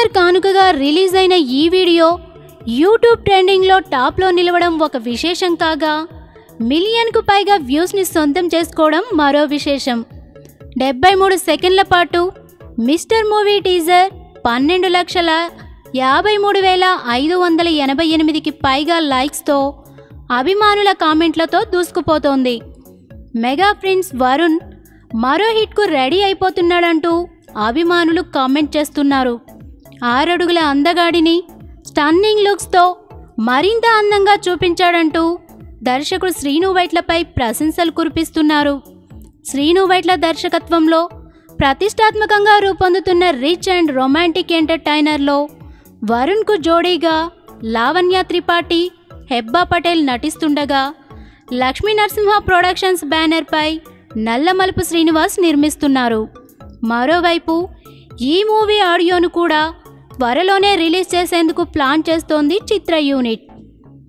Year కానుకగా release అయిన ఈ వీడియో యూట్యూబ్ ట్రెండింగ్లో టాప్లో నిలవడం ఒక విశేషం కాగా, మిలియన్కు పైగా వ్యూస్ని సొంతం చేసుకోవడం మరో విశేషం. 73 సెకండ్ల పాటు మిస్టర్ మూవీ టీజర్ 12,53,588కి పైగా లైక్స్తో అభిమానుల కామెంట్లతో దూసుకుపోతోంది. మెగా ప్రిన్స్ వరుణ్ మరో హిట్కు రెడీ అయిపోతున్నాడంటూ అభిమానులు కామెంట్ చేస్తున్నారు. 6 అడుగుల అందగాడిని స్టన్నింగ్ లుక్స్తో మరింత అందంగా చూపించాడంటూ దర్శకుడు శ్రీను వైట్లపై ప్రశంసలు కురిపిస్తున్నారు. శ్రీను వైట్ల దర్శకత్వంలో ప్రతిష్టాత్మకంగా రూపొందుతున్న రిచ్ అండ్ రొమాంటిక్ ఎంటర్టైనర్లో వరుణ్కు జోడీగా లావణ్య త్రిపాఠి, హెబ్బా పటేల్ నటిస్తుండగా, లక్ష్మీ నరసింహ ప్రొడక్షన్స్ బ్యానర్పై నల్లమలుపు శ్రీనివాస్ నిర్మిస్తున్నారు. మరోవైపు ఈ మూవీ ఆడియోను కూడా త్వరలోనే రిలీజ్ చేసేందుకు ప్లాన్ చేస్తోంది చిత్ర యూనిట్.